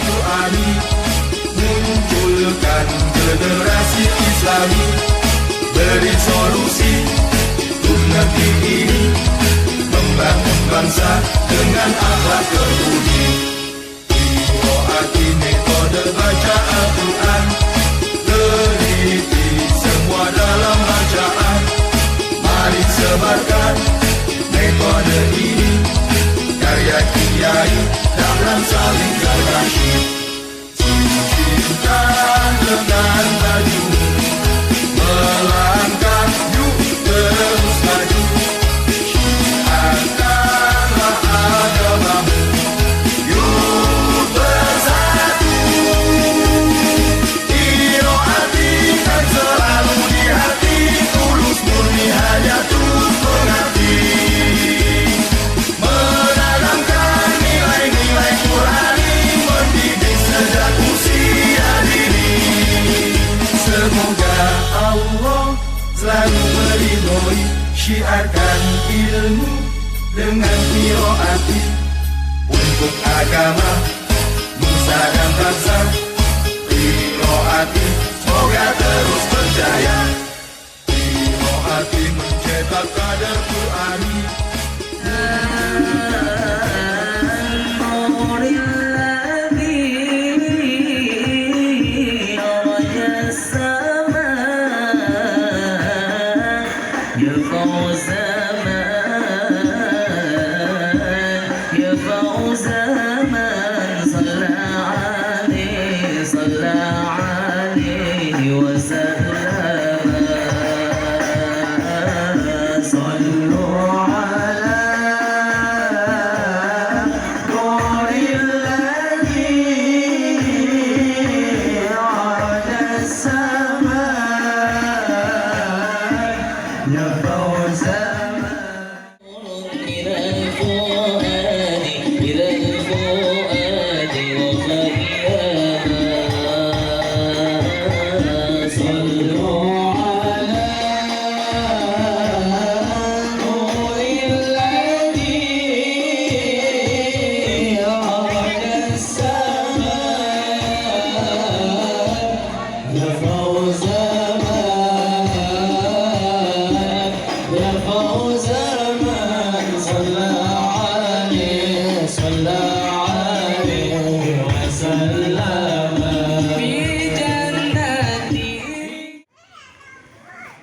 Qur'ani, munculkan generasi Islami, beri solusi untuk negeri ini, membangun bangsa dengan akhlak berbudi. Qiraati metode baca Al-Quran, teliti semua dalam bacaan. Mari sebarkan metode ini, karya kiai dalam saling berbagi. Cintakan dengan baju, melangkah yuk terus maju. Syiarkanlah agamamu, yuk bersatu. Qiraati kan selalu di hati, tulus murni hanya untuk mengabdi, menanamkan nilai-nilai Qur'ani, mendidik sejak usia dini. Semoga Allah selalu meridhoi, syiarkan ilmu dengan qiraati untuk agama, nusa dan bangsa. Qiraati semoga terus berjaya. Qiraati mencetak kader Qur'ani.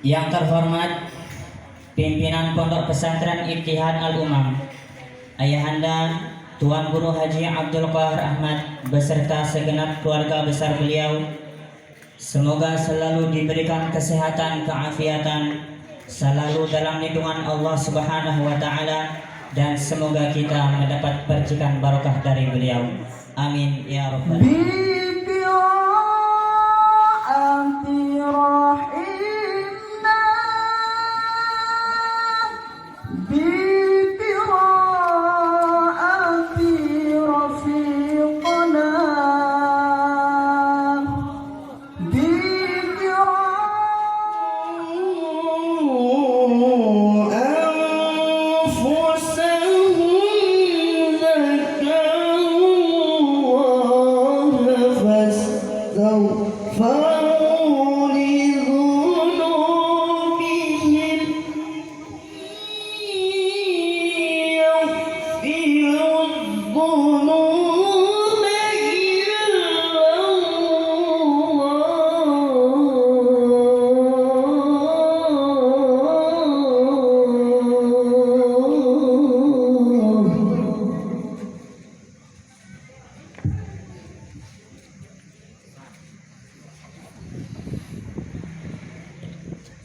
Yang terhormat pimpinan Pondok Pesantren Ittihad Al-Umam, Ayahanda Tuan Guru Haji Abdul Qahar Ahmad beserta segenap keluarga besar beliau, semoga selalu diberikan kesehatan, keafiatan, selalu dalam lindungan Allah Subhanahu wa taala, dan semoga kita mendapat percikan barokah dari beliau. Amin ya rabbal alamin.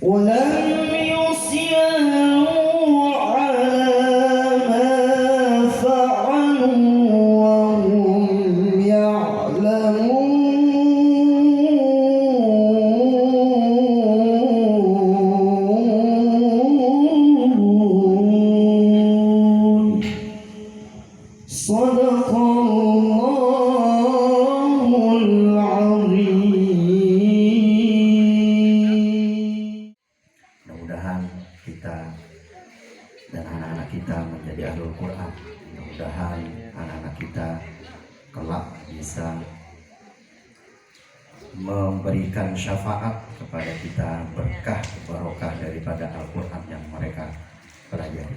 ولم يصروا على ما فعلوا وهم يعلمون. صدق الله العظيم. kelak bisa memberikan syafaat kepada kita, berkah barokah daripada Al-Quran yang mereka pelajari.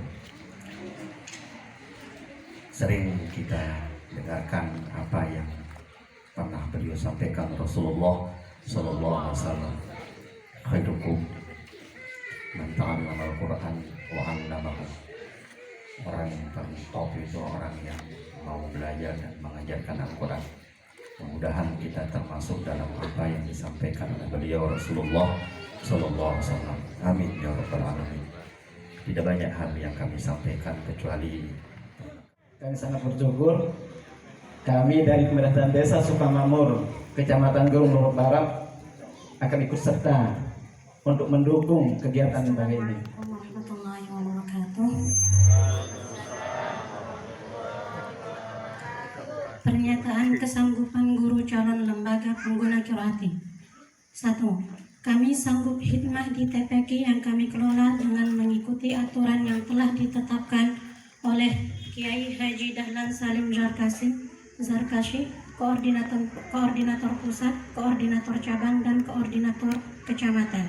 Sering kita dengarkan apa yang pernah beliau sampaikan Rasulullah Sallallahu Alaihi Wasallam, khairukum man ta'allama al-Quran wa 'allamahu. Orang yang paling top itu orang yang mau belajar dan mengajarkan Al-Quran. Mudah-mudahan kita termasuk dalam apa yang disampaikan oleh beliau Rasulullah Sallallahu Alaihi Wasallam. Amin ya rabbal alamin. Tidak banyak hal yang kami sampaikan kecuali kami sangat bersyukur kami dari Pemerintahan Desa Sukamakmur, Kecamatan Gerung Lombok Barat akan ikut serta untuk mendukung kegiatan lembaga ini. Warahmatullahi wabarakatuh. Pernyataan kesanggupan guru calon lembaga pengguna qiraati. 1. Kami sanggup khidmah di TPQ yang kami kelola dengan mengikuti aturan yang telah ditetapkan oleh Kiai Haji Dahlan Salim Zarkashi, koordinator pusat, koordinator cabang, dan koordinator kecamatan.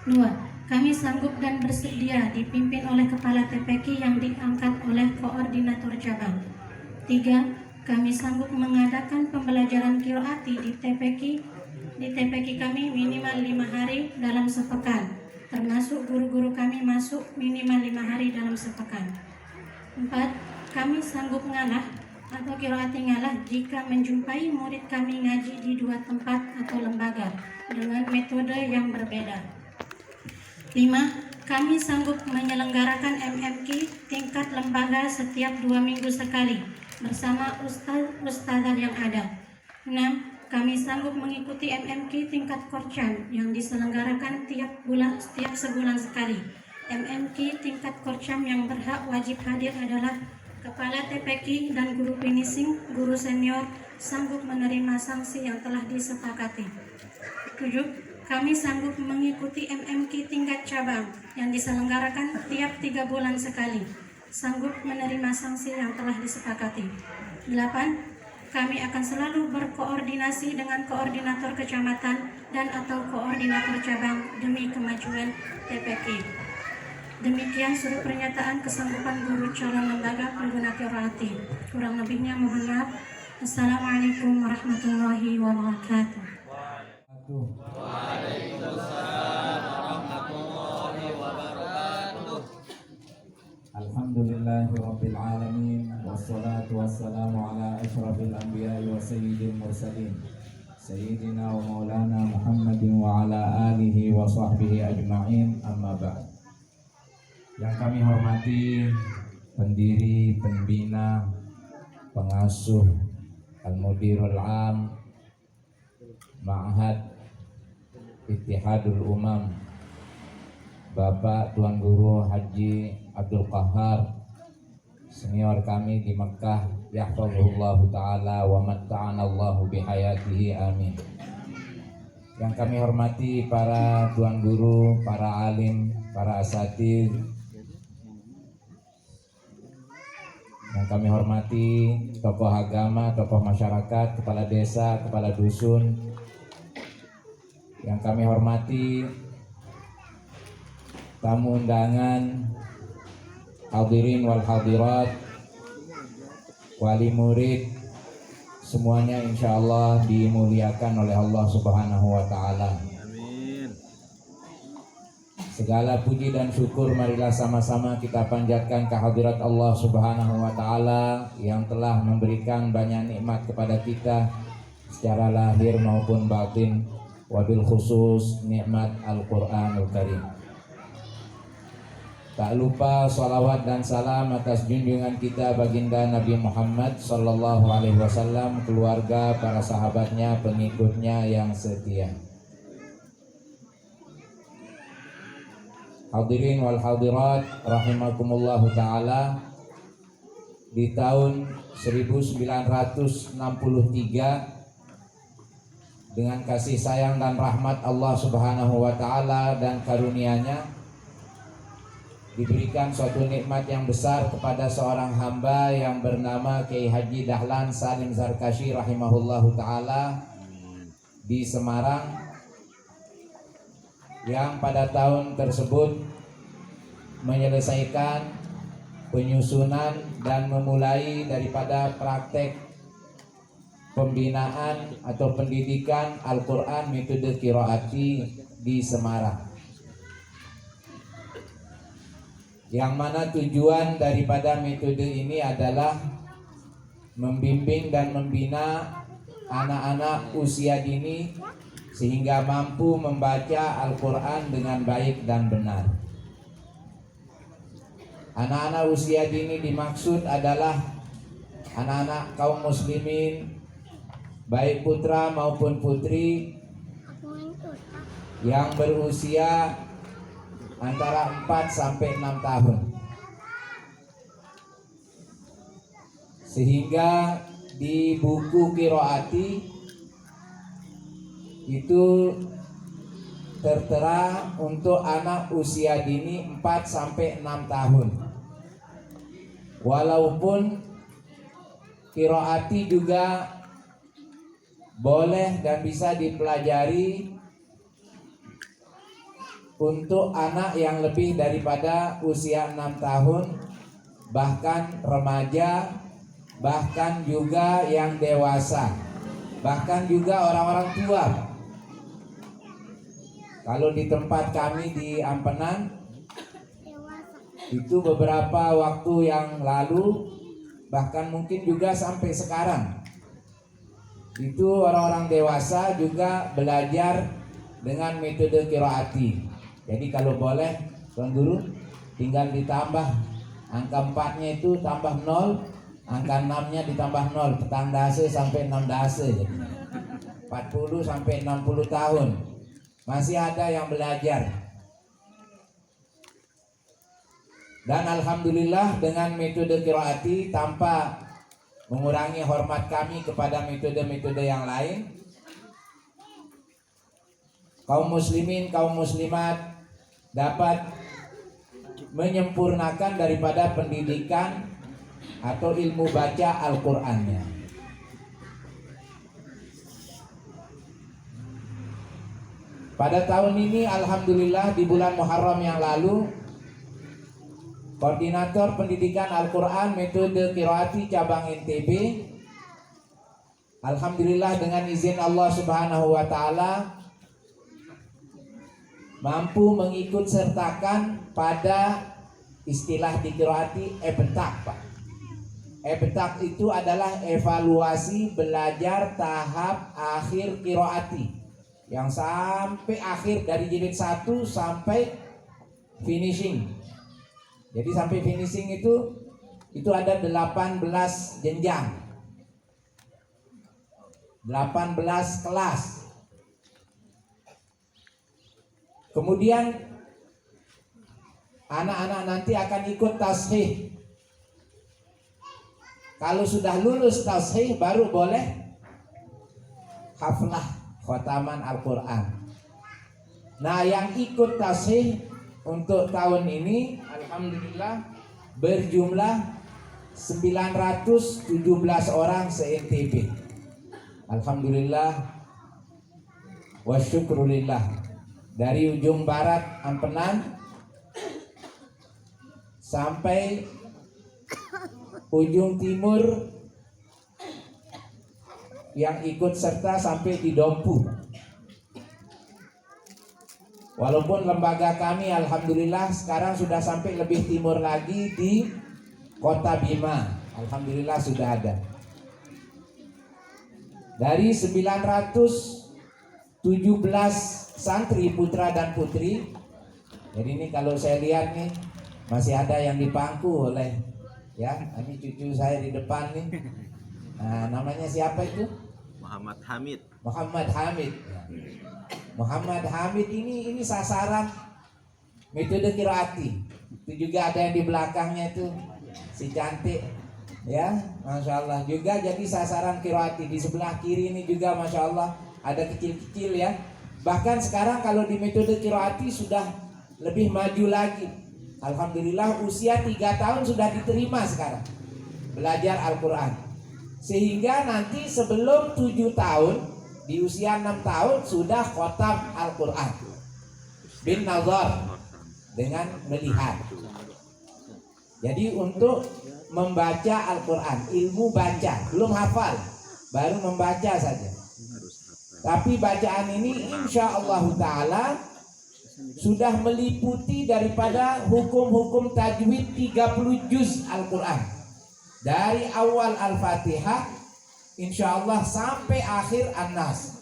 2. Kami sanggup dan bersedia dipimpin oleh kepala TPQ yang diangkat oleh koordinator cabang. 3. Kami sanggup mengadakan pembelajaran qiraati di TPQ kami minimal 5 hari dalam sepekan, termasuk guru-guru kami masuk minimal 5 hari dalam sepekan. 4. Kami sanggup ngalah atau qiraati ngalah jika menjumpai murid kami ngaji di 2 tempat atau lembaga dengan metode yang berbeda. 5. Kami sanggup menyelenggarakan MMQ tingkat lembaga setiap 2 minggu sekali bersama ustazah yang ada. 6. Kami sanggup mengikuti MMQ tingkat Korcam yang diselenggarakan setiap sebulan sekali. MMQ tingkat Korcam yang berhak wajib hadir adalah kepala TPQ dan guru finishing, guru senior sanggup menerima sanksi yang telah disepakati. 7. Kami sanggup mengikuti MMQ tingkat cabang yang diselenggarakan tiap 3 bulan sekali, sanggup menerima sanksi yang telah disepakati. 8. Kami akan selalu berkoordinasi dengan koordinator kecamatan dan atau koordinator cabang demi kemajuan TPQ. Demikian surat pernyataan kesanggupan guru calon lembaga pengguna qiraati. Kurang lebihnya mohon maaf. Assalamualaikum warahmatullahi wabarakatuh. Alhamdulillahirabbil alamin wassalatu wassalamu ala asyrafil anbiya'i wa sayyidil mursalin sayyidina wa maulana Muhammadin wa ala alihi wa sahbihi ajma'in, amma ba'd. Yang kami hormati pendiri, pembina, pengasuh Al-Mudirul Am Ma'had Ittihadul Umam Bapak Tuan Guru Haji Abdul Qahar, senior kami di Mekah, yahfazullah ta'ala wa matta'anallahu bihayatihi, amin. Yang kami hormati para tuan guru, para alim, para asatidz, yang kami hormati tokoh agama, tokoh masyarakat, kepala desa, kepala dusun, yang kami hormati tamu undangan, hadirin wal hadirat, wali murid, semuanya insyaallah dimuliakan oleh Allah Subhanahu wa taala. Amin. Segala puji dan syukur marilah sama-sama kita panjatkan kehadirat Allah Subhanahu wa taala yang telah memberikan banyak nikmat kepada kita secara lahir maupun batin, wabil khusus nikmat Al-Qur'anul Karim. Tak lupa salawat dan salam atas junjungan kita baginda Nabi Muhammad sallallahu alaihi wasallam, keluarga, para sahabatnya, pengikutnya yang setia. Hadirin wal hadirat rahimakumullahu taala, di tahun 1963 dengan kasih sayang dan rahmat Allah Subhanahu wa taala dan karunia-Nya, diberikan suatu nikmat yang besar kepada seorang hamba yang bernama Kiai Haji Dahlan Salim Zarkashi rahimahullahu ta'ala di Semarang, yang pada tahun tersebut menyelesaikan penyusunan dan memulai daripada praktek pembinaan atau pendidikan Al-Quran metode qiraati di Semarang, yang mana tujuan daripada metode ini adalah membimbing dan membina anak-anak usia dini sehingga mampu membaca Al-Quran dengan baik dan benar. Anak-anak usia dini dimaksud adalah anak-anak kaum muslimin, baik putra maupun putri, yang berusia antara 4 sampai 6 tahun. Sehingga di buku qiraati itu tertera untuk anak usia dini 4 sampai 6 tahun. Walaupun qiraati juga boleh dan bisa dipelajari untuk anak yang lebih daripada usia 6 tahun, bahkan remaja, bahkan juga yang dewasa, bahkan juga orang-orang tua. Kalau di tempat kami di Ampenan, itu beberapa waktu yang lalu, bahkan mungkin juga sampai sekarang, itu orang-orang dewasa juga belajar dengan metode qiraati. Jadi kalau boleh Tuan Guru tinggal ditambah angka 4-nya itu tambah 0, angka 6-nya ditambah 0, petang dase sampai 6 dase, jadi 40 sampai 60 tahun masih ada yang belajar. Dan alhamdulillah dengan metode qiraati, tanpa mengurangi hormat kami kepada metode-metode yang lain, kaum muslimin, kaum muslimat dapat menyempurnakan daripada pendidikan atau ilmu baca Al-Qur'annya. Pada tahun ini alhamdulillah di bulan Muharram yang lalu, Koordinator Pendidikan Al-Quran Metode Qiraati Cabang NTB, alhamdulillah dengan izin Allah Subhanahu wa Ta'ala, mampu mengikut sertakan pada istilah di qiraati ebetak, Pak. Ebetak itu adalah evaluasi belajar tahap akhir qiraati, yang sampai akhir dari jilid 1 sampai finishing. Jadi sampai finishing itu ada 18 jenjang, 18 kelas. Kemudian anak-anak nanti akan ikut tashih. Kalau sudah lulus tashih baru boleh haflah khataman Al-Quran. Nah, yang ikut tashih untuk tahun ini alhamdulillah berjumlah 917 orang se-NTB. Alhamdulillah wa syukrulillah. Dari ujung barat Ampenan sampai ujung timur yang ikut serta sampai di Dompu. Walaupun lembaga kami alhamdulillah sekarang sudah sampai lebih timur lagi di Kota Bima. Alhamdulillah sudah ada. Dari 917 santri putra dan putri. Jadi ini kalau saya lihat nih masih ada yang dipangku oleh ini cucu saya di depan nih. Nah, namanya siapa itu? Muhammad Hamid. Muhammad Hamid. Muhammad Hamid ini sasaran metode qiraati. Itu juga ada yang di belakangnya itu si cantik, ya, masya Allah juga jadi sasaran qiraati. Di sebelah kiri ini juga masya Allah ada kecil-kecil ya. Bahkan sekarang kalau di metode qiraati sudah lebih maju lagi. Alhamdulillah usia 3 tahun sudah diterima sekarang belajar Al-Quran. Sehingga nanti sebelum 7 tahun, di usia 6 tahun sudah khotam Al-Quran bin nazar, dengan melihat. Jadi untuk membaca Al-Quran, ilmu baca, belum hafal, baru membaca saja. Tapi bacaan ini insya Allah Ta'ala sudah meliputi daripada hukum-hukum tajwid 30 juz Al-Quran. Dari awal Al-Fatihah insya Allah sampai akhir An-Nas.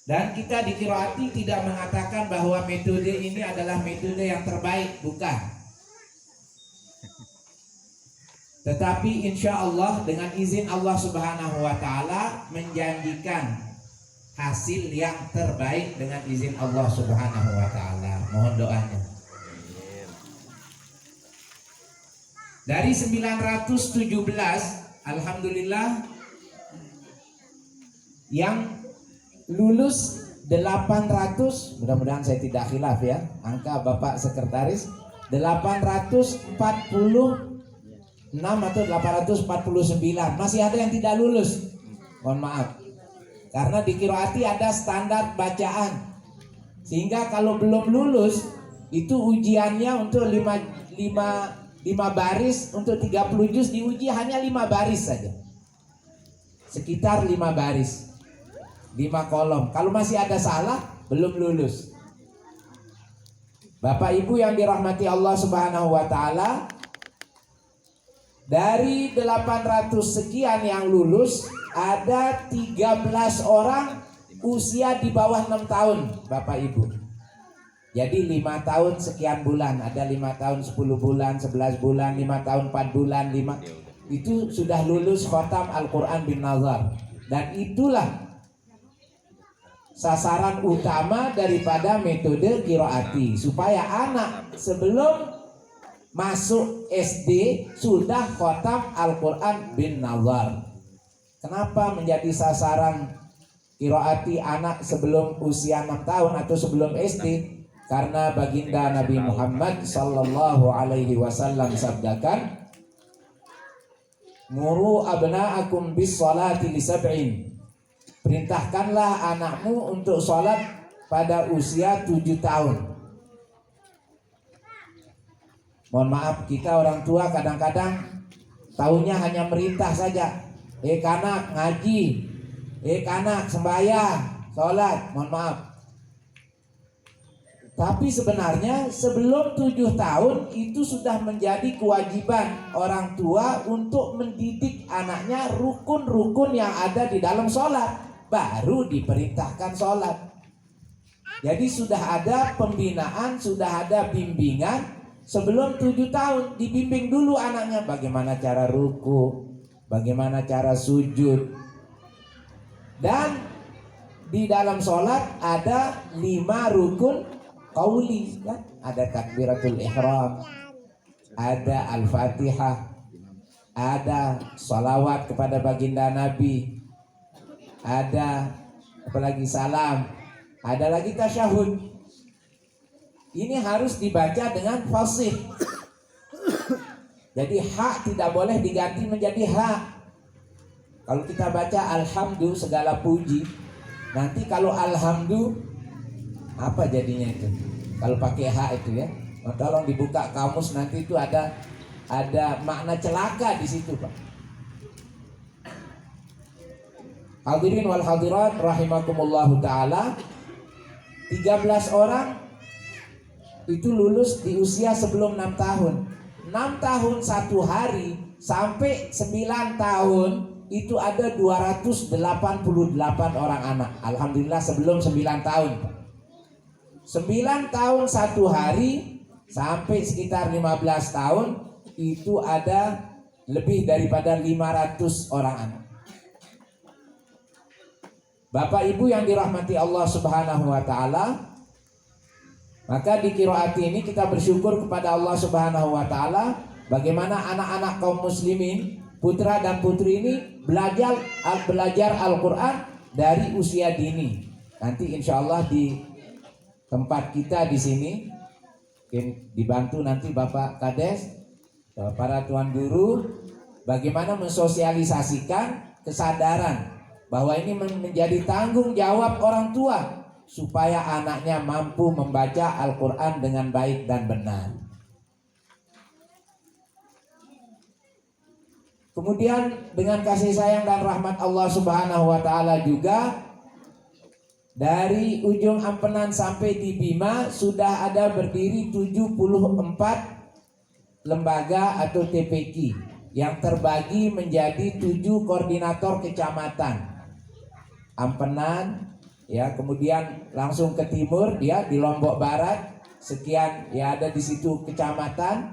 Dan kita di Qiraati tidak mengatakan bahwa metode ini adalah metode yang terbaik, bukan. Tetapi insya Allah dengan izin Allah Subhanahu wa Ta'ala menjanjikan hasil yang terbaik dengan izin Allah Subhanahu wa Ta'ala. Mohon doanya. Dari 917, alhamdulillah yang lulus 800, mudah-mudahan saya tidak khilaf ya, angka Bapak Sekretaris, 846 atau 849. Masih ada yang tidak lulus, mohon maaf, karena di Qiraati ada standar bacaan, sehingga kalau belum lulus itu ujiannya untuk 5 baris, untuk 30 juz diuji hanya 5 baris saja, sekitar 5 baris, 5 kolom. Kalau masih ada salah, belum lulus. Bapak Ibu yang dirahmati Allah Subhanahu wa Ta'ala, dari 800 sekian yang lulus, ada 13 orang usia di bawah 6 tahun, Bapak Ibu. Jadi 5 tahun sekian bulan, ada 5 tahun 10 bulan, 11 bulan, 5 tahun 4 bulan, 5 itu sudah lulus khotam Al-Quran bin nazar. Dan itulah sasaran utama daripada metode Qiraati, supaya anak sebelum masuk SD sudah khotam Al-Quran bin nazar. Kenapa menjadi sasaran Qiraati anak sebelum usia 6 tahun atau sebelum SD? Karena baginda Nabi Muhammad sallallahu alaihi wasallam sabdakan, "Muru abna'akum bis salati li sab'in." Perintahkanlah anakmu untuk sholat pada usia 7 tahun. Mohon maaf, kita orang tua kadang-kadang tahunya hanya merintah saja. Kanak ngaji, kanak sembahyang, sholat. Mohon maaf. Tapi sebenarnya sebelum 7 tahun itu sudah menjadi kewajiban orang tua untuk mendidik anaknya rukun-rukun yang ada di dalam sholat, baru diperintahkan sholat. Jadi sudah ada pembinaan, sudah ada bimbingan sebelum 7 tahun. Dibimbing dulu anaknya bagaimana cara ruku, bagaimana cara sujud. Dan di dalam sholat ada 5 rukun qauli, kan? Ada takbiratul ihram, ada al-fatihah, ada salawat kepada baginda Nabi, ada apalagi salam, ada lagi tasyahud. Ini harus dibaca dengan fasih. Jadi hak tidak boleh diganti menjadi hak. Kalau kita baca alhamdu segala puji, nanti kalau alhamdu apa jadinya itu? Kalau pakai hak itu ya, tolong dibuka kamus, nanti itu ada makna celaka di situ, Pak. Hadirin wal hadirat rahimakumullahu taala, 13 orang itu lulus di usia sebelum 6 tahun. 6 tahun 1 hari sampai 9 tahun itu ada 288 orang anak. Alhamdulillah sebelum 9 tahun, Pak. 9 tahun 1 hari sampai sekitar 15 tahun itu ada lebih daripada 500 orang anak. Bapak Ibu yang dirahmati Allah Subhanahu wa Ta'ala, maka di Qiraati ini kita bersyukur kepada Allah Subhanahu wa Ta'ala bagaimana anak-anak kaum muslimin, putra dan putri ini belajar Al-Quran dari usia dini. Nanti insya Allah di tempat kita di sini. Mungkin dibantu nanti Bapak Kades, para tuan guru, bagaimana mensosialisasikan kesadaran bahwa ini menjadi tanggung jawab orang tua supaya anaknya mampu membaca Al-Quran dengan baik dan benar. Kemudian dengan kasih sayang dan rahmat Allah Subhanahu wa Ta'ala juga, dari ujung Ampenan sampai di Bima sudah ada berdiri 74 lembaga atau TPQ yang terbagi menjadi 7 koordinator kecamatan. Ampenan, ya, kemudian langsung ke timur dia di Lombok Barat sekian, ya, ada di situ kecamatan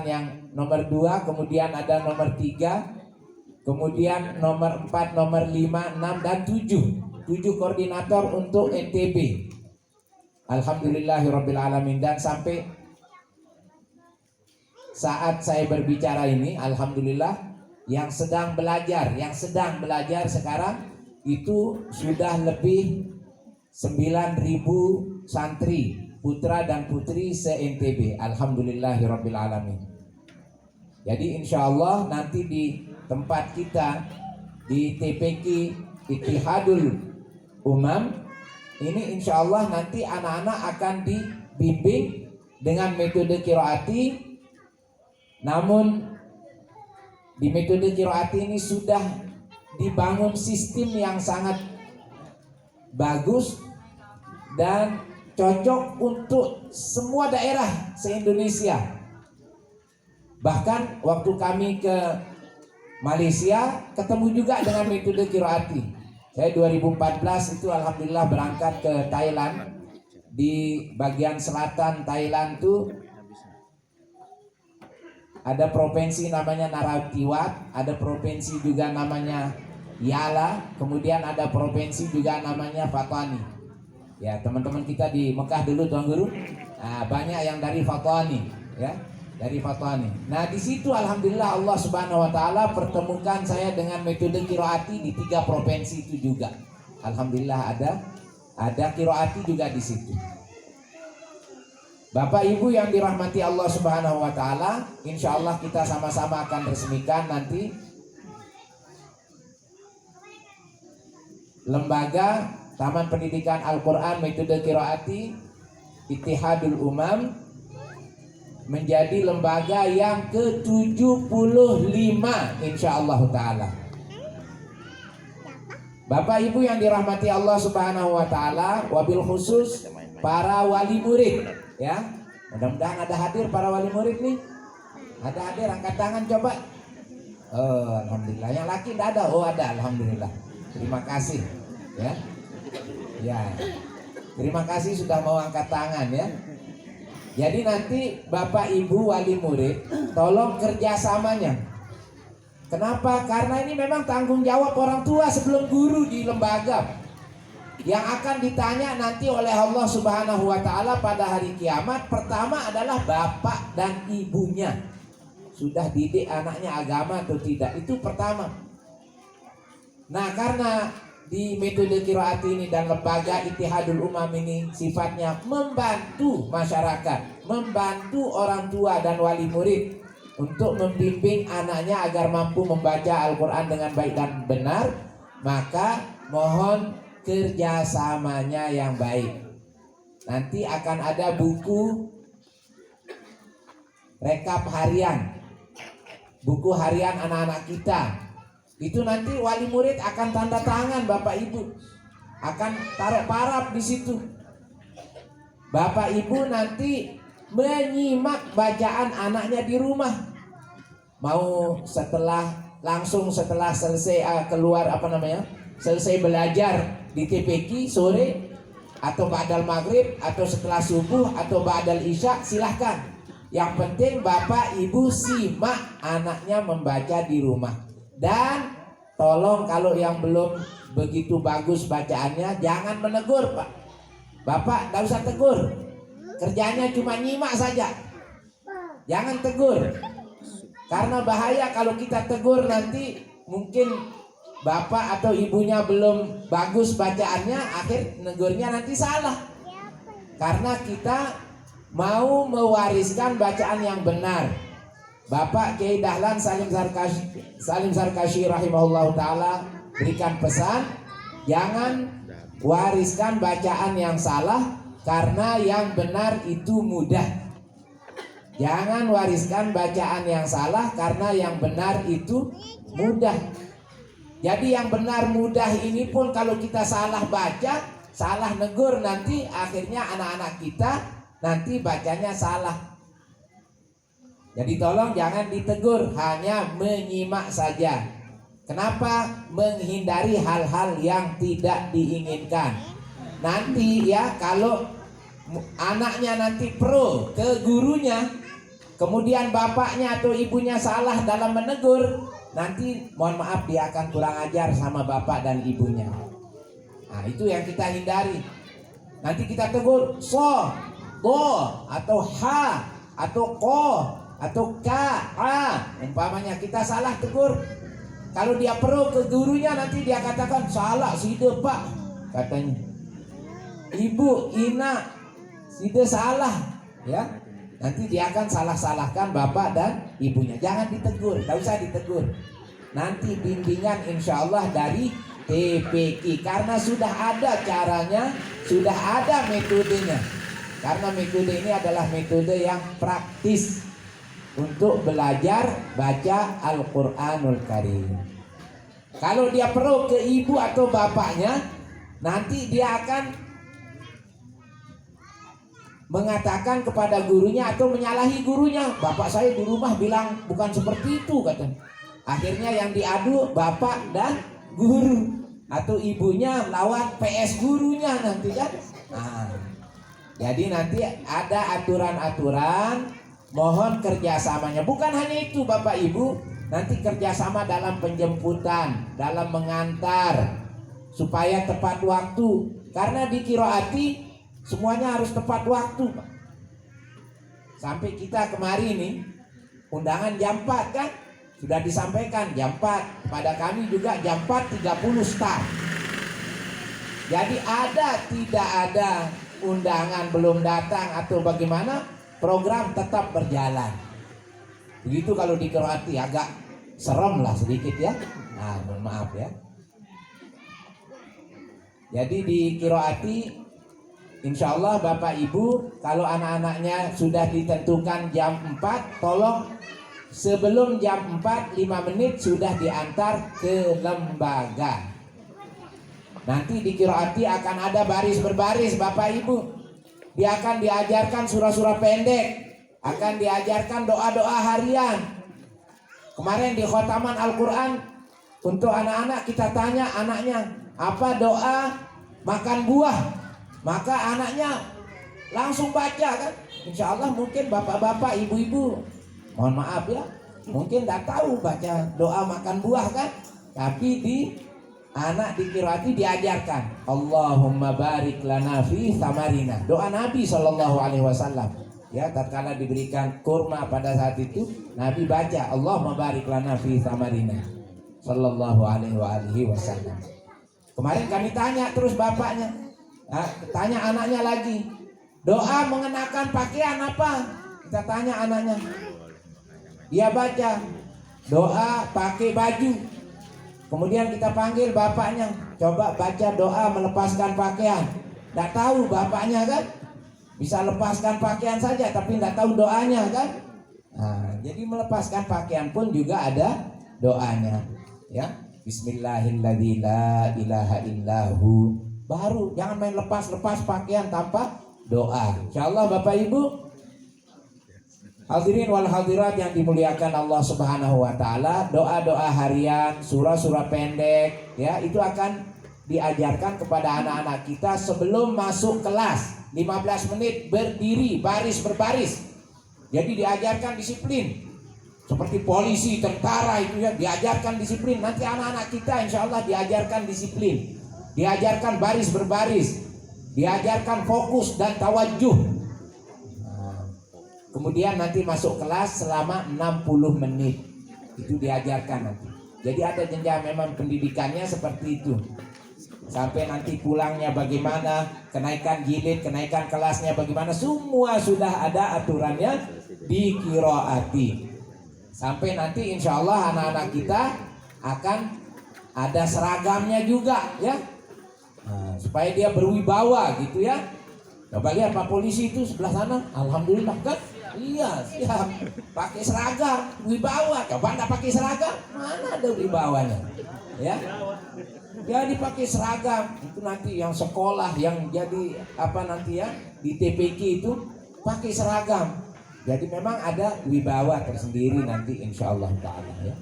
yang nomor 2, kemudian ada nomor 3, kemudian nomor 4, nomor 5, 6 dan 7 koordinator untuk NTB. Alhamdulillahirabbil alamin. Dan sampai saat saya berbicara ini, alhamdulillah, yang sedang belajar sekarang itu sudah lebih 9.000 santri putra dan putri se-NTB. Alhamdulillahirabbil alamin. Jadi insyaallah nanti di tempat kita di TPQ Ittihadul Umam ini insyaallah nanti anak-anak akan dibimbing dengan metode qiraati. Namun di metode qiraati ini sudah dibangun sistem yang sangat bagus dan cocok untuk semua daerah se-Indonesia. Bahkan waktu kami ke Malaysia ketemu juga dengan metode qiraati. Saya 2014 itu alhamdulillah berangkat ke Thailand. Di bagian selatan Thailand tuh ada provinsi namanya Narathiwat, ada provinsi juga namanya Yala, kemudian ada provinsi juga namanya Fatani. Ya, teman-teman kita di Mekah dulu Tuan Guru, banyak yang dari Fatani, ya, dari Fatani. Nah, di situ alhamdulillah Allah Subhanahu wa Ta'ala pertemukan saya dengan metode qiraati di 3 provinsi itu juga. Alhamdulillah ada qiraati juga di situ. Bapak Ibu yang dirahmati Allah Subhanahu wa Ta'ala, insya Allah kita sama-sama akan resmikan nanti lembaga Taman Pendidikan Al-Quran Metode Qiraati Ittihadul Umam menjadi lembaga yang ke-75 insyaallah ta'ala. Bapak Ibu yang dirahmati Allah Subhanahu wa Ta'ala, wabil khusus para wali murid, ya, mudah-mudahan ada hadir para wali murid nih. Ada hadir, angkat tangan coba. Oh, alhamdulillah. Yang laki tidak ada? Oh, ada, alhamdulillah. Terima kasih, ya. Ya, terima kasih sudah mau angkat tangan, ya. Jadi nanti Bapak Ibu wali murid tolong kerjasamanya. Kenapa? Karena ini memang tanggung jawab orang tua sebelum guru di lembaga, yang akan ditanya nanti oleh Allah Subhanahu wa Ta'ala pada hari kiamat. Pertama adalah bapak dan ibunya sudah didik anaknya agama atau tidak, itu pertama. Nah, karena di metode qiraati ini dan lembaga Ittihadul Umam ini sifatnya membantu masyarakat, membantu orang tua dan wali murid untuk membimbing anaknya agar mampu membaca Al-Quran dengan baik dan benar, maka mohon kerjasamanya yang baik. Nanti akan ada buku rekap harian, buku harian anak-anak kita. Itu nanti wali murid akan tanda tangan, Bapak Ibu akan taruh paraf di situ. Bapak Ibu nanti menyimak bacaan anaknya di rumah. Mau langsung setelah selesai selesai belajar di TPQ sore, atau ba'dal maghrib, atau setelah subuh, atau ba'dal isya, silahkan. Yang penting Bapak Ibu simak anaknya membaca di rumah. Dan tolong kalau yang belum begitu bagus bacaannya jangan menegur, Pak. Bapak tidak usah tegur, kerjanya cuma nyimak saja. Jangan tegur, karena bahaya kalau kita tegur nanti mungkin bapak atau ibunya belum bagus bacaannya, akhir negurnya nanti salah. Karena kita mau mewariskan bacaan yang benar. Bapak Kiai Dahlan Salim Sarkashi rahimahullah ta'ala berikan pesan, jangan wariskan bacaan yang salah, karena yang benar itu mudah. Jangan wariskan bacaan yang salah, karena yang benar itu mudah. Jadi yang benar mudah ini pun kalau kita salah baca, salah negur, nanti akhirnya anak-anak kita nanti bacanya salah. Jadi tolong jangan ditegur, hanya menyimak saja. Kenapa? Menghindari hal-hal yang tidak diinginkan. Nanti ya, kalau anaknya nanti pro ke gurunya, kemudian bapaknya atau ibunya salah dalam menegur, nanti mohon maaf dia akan kurang ajar sama bapak dan ibunya. Nah, itu yang kita hindari. Nanti kita tegur so, do, atau ha, atau ko, atau ka, a, umpamanya kita salah tegur. Kalau dia pro ke gurunya, nanti dia katakan salah side pak, katanya. Ibu, ina, side salah, ya. Nanti dia akan salah-salahkan bapak dan ibunya. Jangan ditegur, tak usah ditegur. Nanti bimbingan insya Allah dari TPQ, karena sudah ada caranya, sudah ada metodenya. Karena metode ini adalah metode yang praktis untuk belajar baca Al-Quranul Karim. Kalau dia pro ke ibu atau bapaknya, nanti dia akan mengatakan kepada gurunya atau menyalahi gurunya. Bapak saya di rumah bilang bukan seperti itu, katanya. Akhirnya yang diadu bapak dan guru, atau ibunya lawan PS gurunya nanti kan. Nah, jadi nanti ada aturan-aturan, mohon kerjasamanya. Bukan hanya itu Bapak Ibu, nanti kerjasama dalam penjemputan, dalam mengantar, supaya tepat waktu. Karena di Qiraati semuanya harus tepat waktu, Pak. Sampai kita kemarin nih undangan jam 4 kan, sudah disampaikan jam 4, kepada kami juga jam 4.30 start. Jadi tidak ada undangan belum datang atau bagaimana, program tetap berjalan. Begitu kalau di Qiraati, agak serem lah sedikit ya. Nah, mohon maaf ya. Jadi di Qiraati insya Allah Bapak Ibu, kalau anak-anaknya sudah ditentukan jam 4, tolong sebelum jam 4 5 menit sudah diantar ke lembaga. Nanti di Qiraati akan ada baris berbaris Bapak Ibu. Dia akan diajarkan surah-surah pendek, akan diajarkan doa-doa harian. Kemarin di khotaman Al-Quran, untuk anak-anak kita tanya anaknya, apa doa makan buah? Maka anaknya langsung baca kan. Insya Allah mungkin bapak-bapak, ibu-ibu, mohon maaf ya, mungkin tidak tahu baca doa makan buah kan. Tapi di anak di Qiraati diajarkan Allahumma barik lana fi samarina, doa Nabi SAW. Ya, tatkala diberikan kurma pada saat itu, Nabi baca Allahumma barik lana fi samarina sallallahu alaihi wasallam. Kemarin kami tanya terus bapaknya, tanya anaknya lagi, doa mengenakan pakaian apa? Kita tanya anaknya, dia baca doa pakai baju. Kemudian kita panggil bapaknya, coba baca doa melepaskan pakaian. Tidak tahu bapaknya kan, bisa lepaskan pakaian saja tapi tidak tahu doanya kan. Nah, jadi melepaskan pakaian pun juga ada doanya. Ya, Bismillahirrahmanirrahim, la ilaha illahu. Baru, jangan main lepas-lepas pakaian tanpa doa. Insyaallah Bapak Ibu, hadirin wal hadirat yang dimuliakan Allah Subhanahu wa taala, doa-doa harian, surah-surah pendek ya, itu akan diajarkan kepada anak-anak kita sebelum masuk kelas. 15 menit berdiri baris berbaris. Jadi diajarkan disiplin. Seperti polisi, tentara itu ya, diajarkan disiplin. Nanti anak-anak kita insya Allah diajarkan disiplin. Diajarkan baris berbaris. Diajarkan fokus dan tawajuh. Kemudian nanti masuk kelas selama 60 menit. Itu diajarkan nanti. Jadi ada jenjang memang pendidikannya seperti itu. sampai nanti pulangnya bagaimana, kenaikan jilid, kenaikan kelasnya bagaimana, semua sudah ada aturannya di qiraati. Sampai nanti insya Allah anak-anak kita akan ada seragamnya juga ya, nah, supaya dia berwibawa gitu ya. Coba lihat Pak Polisi itu sebelah sana, alhamdulillah kan, iya siap pakai seragam, wibawa. Coba nggak pakai seragam, mana ada wibawanya ya. Jadi pakai seragam itu nanti yang sekolah yang jadi apa nanti ya di TPK itu pakai seragam. Jadi memang ada wibawa tersendiri nanti insya Allah taala ya.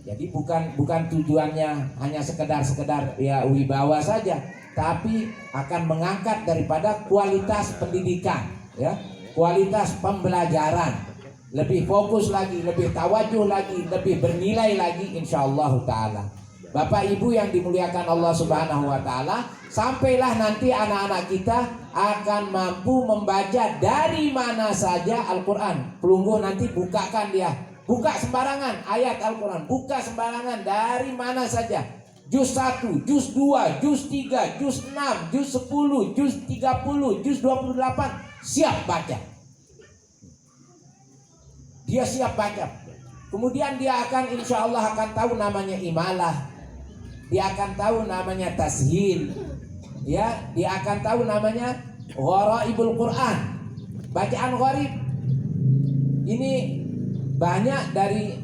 Jadi bukan tujuannya hanya sekedar ya wibawa saja, tapi akan mengangkat daripada kualitas pendidikan ya, kualitas pembelajaran, lebih fokus lagi, lebih tawajuh lagi, lebih bernilai lagi insya Allah taala. Bapak Ibu yang dimuliakan Allah Subhanahu wa taala, sampailah nanti anak-anak kita akan mampu membaca dari mana saja Al-Qur'an. Pelungguh nanti bukakan dia, buka sembarangan ayat Al-Qur'an, buka sembarangan dari mana saja. Juz 1, juz 2, juz 3, juz 6, juz 10, juz 30, juz 28, siap baca. Dia siap baca. Kemudian dia akan insya Allah akan tahu namanya imalah. Dia akan tahu namanya tashil, ya, dia akan tahu namanya gharaibul Quran, bacaan gharib. Ini banyak dari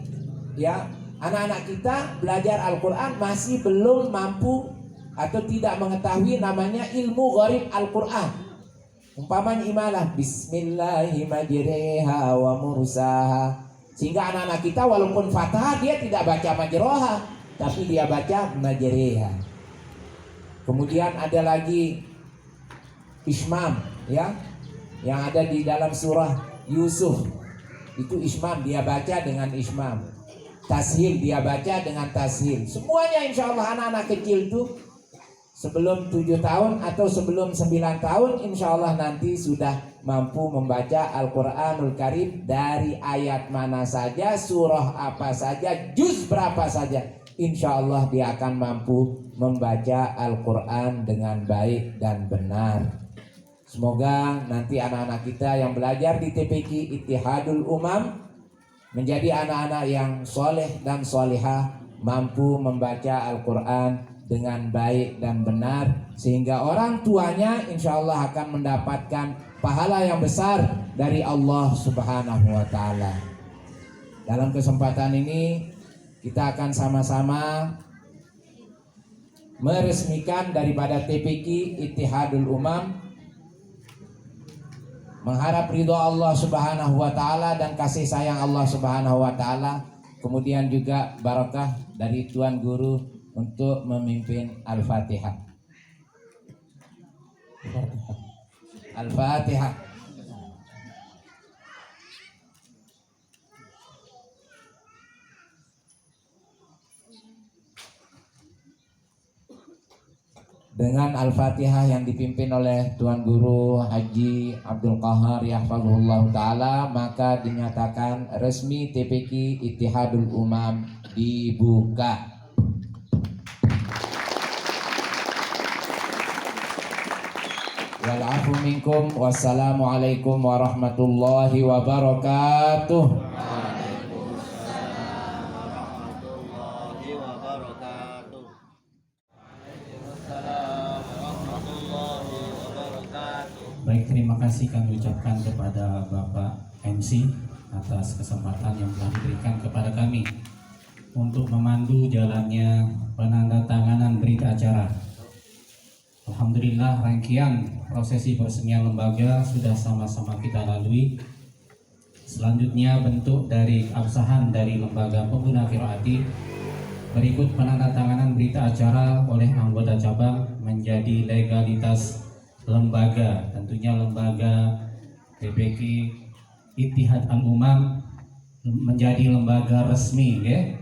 ya anak-anak kita belajar Al-Quran masih belum mampu atau tidak mengetahui namanya ilmu gharib Al-Quran. Umpamanya imalah Bismillahirrahmanirrahim wa mursaha, sehingga anak-anak kita walaupun Fatihah dia tidak baca majroha, tapi dia baca majreha. Kemudian ada lagi Ismam ya, yang ada di dalam surah Yusuf. Itu Ismam, dia baca dengan Ismam. Tashil dia baca dengan tashil. Semuanya insya Allah anak-anak kecil itu sebelum 7 tahun atau sebelum 9 tahun insya Allah nanti sudah mampu membaca Al-Quranul Karim dari ayat mana saja, surah apa saja, juz berapa saja. Insya Allah dia akan mampu membaca Al-Quran dengan baik dan benar. Semoga nanti anak-anak kita yang belajar di TPQ Ittihadul Umam menjadi anak-anak yang soleh dan solehah, mampu membaca Al-Quran dengan baik dan benar, sehingga orang tuanya insya Allah akan mendapatkan pahala yang besar dari Allah Subhanahu wa ta'ala. Dalam kesempatan ini kita akan sama-sama meresmikan daripada TPQ Ittihadul Umam, mengharap ridho Allah Subhanahu wa ta'ala dan kasih sayang Allah Subhanahu wa ta'ala, kemudian juga barakah dari Tuan Guru untuk memimpin Al-Fatihah. Al-Fatihah. Dengan Al-Fatihah yang dipimpin oleh Tuan Guru Haji Abdul Qahar Yahfadzuhullah Ta'ala, maka dinyatakan resmi TPQ Ittihadul Umam dibuka. Wal afu minkum, wassalamualaikum warahmatullahi wabarakatuh. Baik, terima kasih kami ucapkan kepada Bapak MC atas kesempatan yang telah diberikan kepada kami untuk memandu jalannya penandatanganan berita acara. Alhamdulillah, rangkaian prosesi peresmian lembaga sudah sama-sama kita lalui. Selanjutnya bentuk dari keabsahan dari lembaga pengguna qiraati, berikut penandatanganan berita acara oleh anggota cabang menjadi legalitas lembaga. Tentunya lembaga TPQ Ittihad Al-Umam menjadi lembaga resmi ya.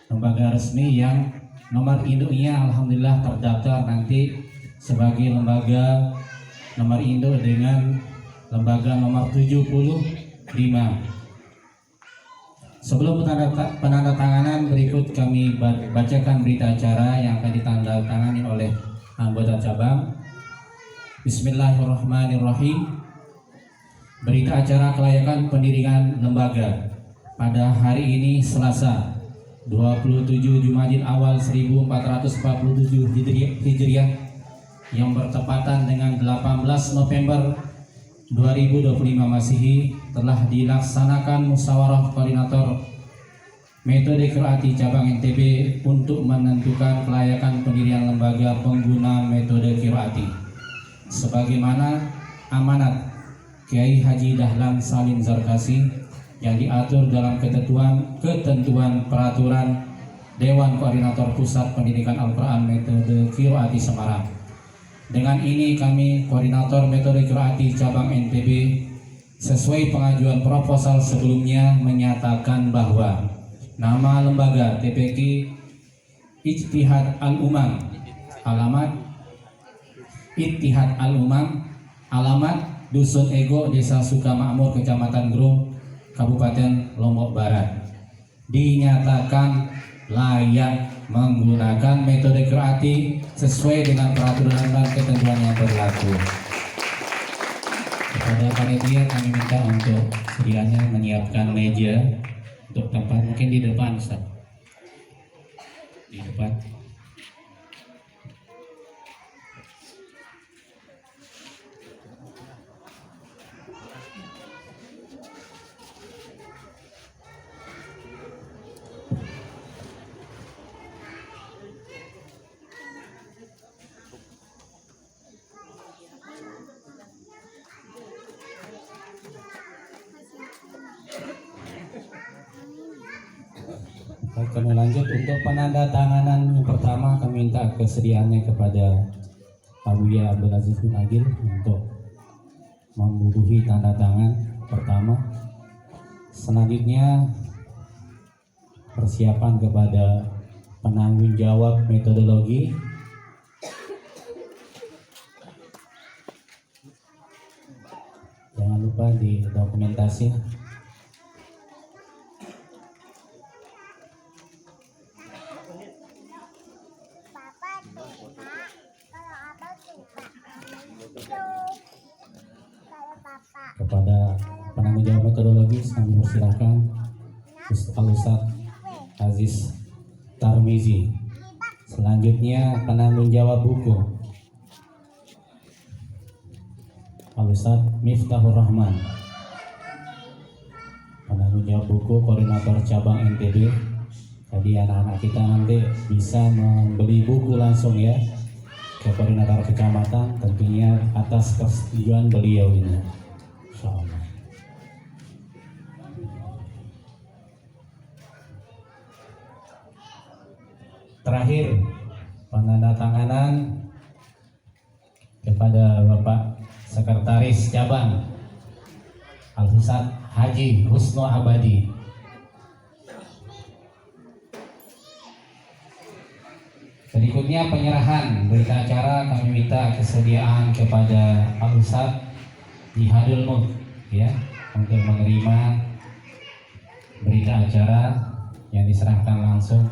Lembaga resmi yang nomor induknya alhamdulillah terdaftar nanti sebagai lembaga nomor induk dengan lembaga nomor 75. Sebelum penandatanganan berikut kami kami bacakan berita acara yang akan ditandatangani oleh anggota cabang. Bismillahirrahmanirrahim. Berita acara kelayakan pendirian lembaga pada hari ini Selasa 27 Jumadil Awal 1447 Hijriah yang bertepatan dengan 18 November 2025 Masehi telah dilaksanakan musyawarah koordinator metode qiraati cabang NTB untuk menentukan kelayakan pendirian lembaga pengguna metode qiraati sebagaimana amanat Kiai Haji Dahlan Salim Zarkasi yang diatur dalam ketentuan peraturan Dewan Koordinator Pusat Pendidikan Al-Quran Metode Qiraati Semarang. Dengan ini kami koordinator metode qiraati cabang NTB sesuai pengajuan proposal sebelumnya menyatakan bahwa nama lembaga TPQ Ittihad Al-Umam, alamat Ittihad Al-Umam, alamat Dusun Ego, Desa Sukamakmur, Kecamatan Grung, Kabupaten Lombok Barat, dinyatakan layak menggunakan metode qiraati sesuai dengan peraturan dan ketentuan yang berlaku. Kepada panitia kami minta untuk sedianya menyiapkan meja untuk tempat, mungkin di depan Ustaz. Di depan. Kami lanjut untuk penandatanganan yang pertama, kami minta kesediaannya kepada Pak Buya Abdul Aziz bin Agil untuk membubuhi tanda tangan pertama. Selanjutnya persiapan kepada penanggung jawab metodologi. Jangan lupa di dokumentasi. Kepada penanggung jawab metodologi kami persilakan Al-Ustaz Aziz Tarmizi. Selanjutnya penanggung jawab buku Al-Ustaz Miftahur Rahman. Penanggung jawab buku koordinator cabang NTB. Jadi anak-anak kita nanti bisa membeli buku langsung ya ke koordinator kecamatan, tentunya atas persetujuan beliau ini. Insyaallah. Terakhir penandatanganan kepada Bapak Sekretaris Cabang Al-Ustaz Haji Husno Abadi. Berikutnya penyerahan berita acara, kami minta kesediaan kepada Al-Ustaz Jihadul Mulk ya untuk menerima berita acara yang diserahkan langsung.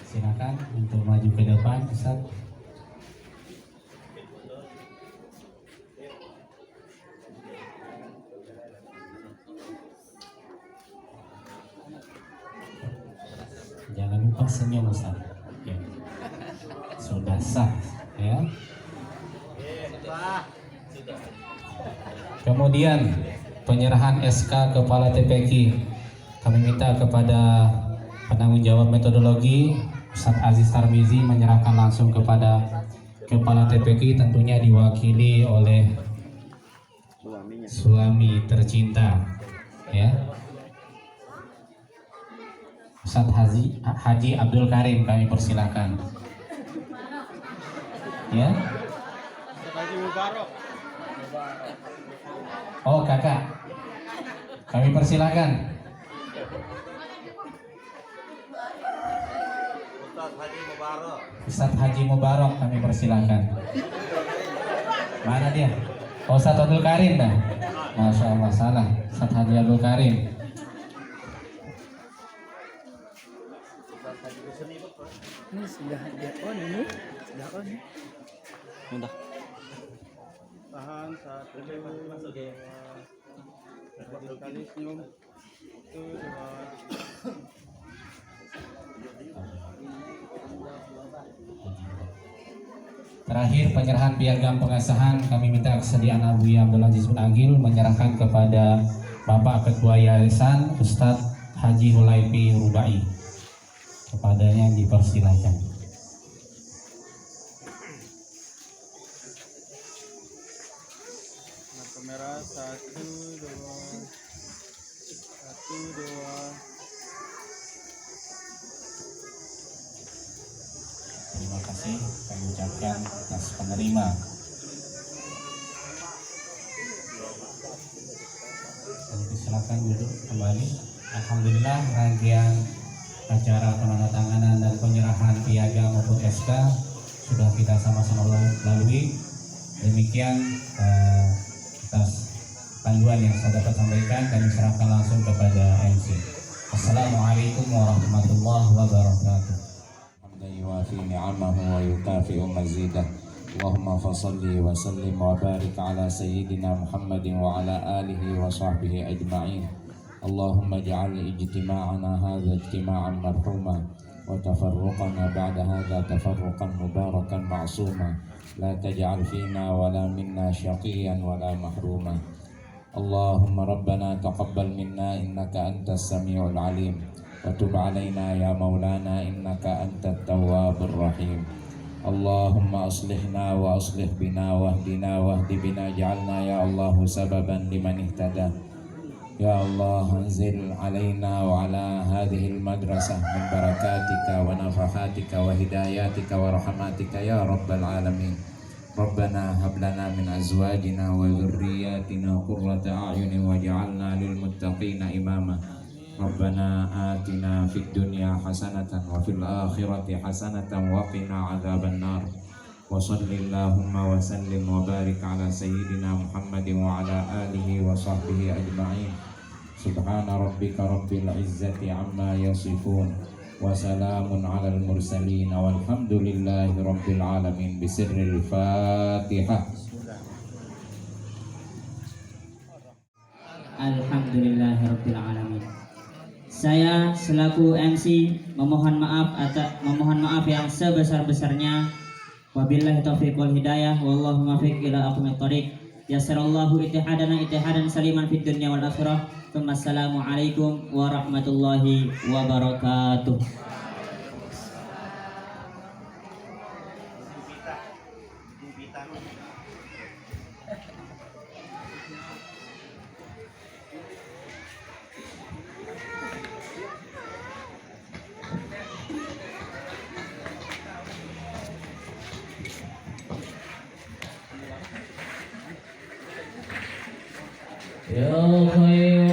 Silakan untuk maju ke depan, Ustaz. Jangan lupa senyum, Ustaz. Ya. Sudah sah, ya. Kemudian penyerahan SK Kepala TPQ, kami minta kepada penanggung jawab metodologi Ustaz Aziz Tarmizi menyerahkan langsung kepada Kepala TPQ, tentunya diwakili oleh suami tercinta, ya. Ustaz Haji Abdul Karim, kami persilakan. Ya. Oh, kakak, kami persilakan. Ustaz Haji Mubarak, kami persilakan. Mana dia? Oh, Ustadz Abdul Karim dah. Masya Allah, salah. Ustadz Haji Abdul Karim. Tahan satu dua kali senyum satu dua. Terakhir penyerahan piagam pengesahan, kami minta kesediaan Abu Abdul Aziz bin Agil menyerahkan kepada Bapak Ketua Yayasan Ustadz Haji Hulaifi Rubai. Kepadanya dipersilahkan. Kamera satu dua. Terima kasih kami ucapkan atas penerima. Silakan duduk kembali. Alhamdulillah rangkaian acara penandatanganan dan penyerahan piagam maupun SK sudah kita sama-sama lalui. Demikian atas panduan yang saya dapat sampaikan, kami serahkan langsung kepada MC. Assalamualaikum warahmatullahi wabarakatuh. يوافي نعمه ويكافئ مزيده اللهم فصل وسلم وبارك على سيدنا محمد وعلى آله وصحبه أجمعين اللهم اجعل اجتماعنا هذا اجتماعا مرحوما وتفرقنا بعد هذا تفرقا مباركا معصوما لا تجعل فينا ولا منا شقيا ولا محروما اللهم ربنا تقبل منا إنك أنت السميع العليم وتب علينا يا مولانا إنك أنت التواب الرحيم اللهم أصلحنا وأصلح بنا واهدنا واهد بنا جعلنا يا الله سببا لمن اهتدى يا الله انزل علينا وعلى هذه المدرسة من بركاتك ونفحاتك وهداياتك ورحماتك يا رب العالمين ربنا هب لنا من أزواجنا وذرياتنا قرة أعين واجعلنا للمتقين إماما ربنا آتنا في الدنيا حسنة وفي الآخرة حسنة وقنا عذاب النار وصل اللهم وسلم وبارك على سيدنا محمد وعلى آله وصحبه أجمعين سبحان ربك رب العزة عما يصفون وسلام على المرسلين والحمد لله رب العالمين بسر الفاتحة. Alhamdulillahirabbil alamin. Saya selaku MC memohon maaf yang sebesar-besarnya. Wabillahi taufiq wal hidayah wallahu muwaffiq ila aqwamit thoriq. Yassarallahu itihadan saliman fid dunya wal akhirah. Wassalamualaikum warahmatullahi wabarakatuh. يا خير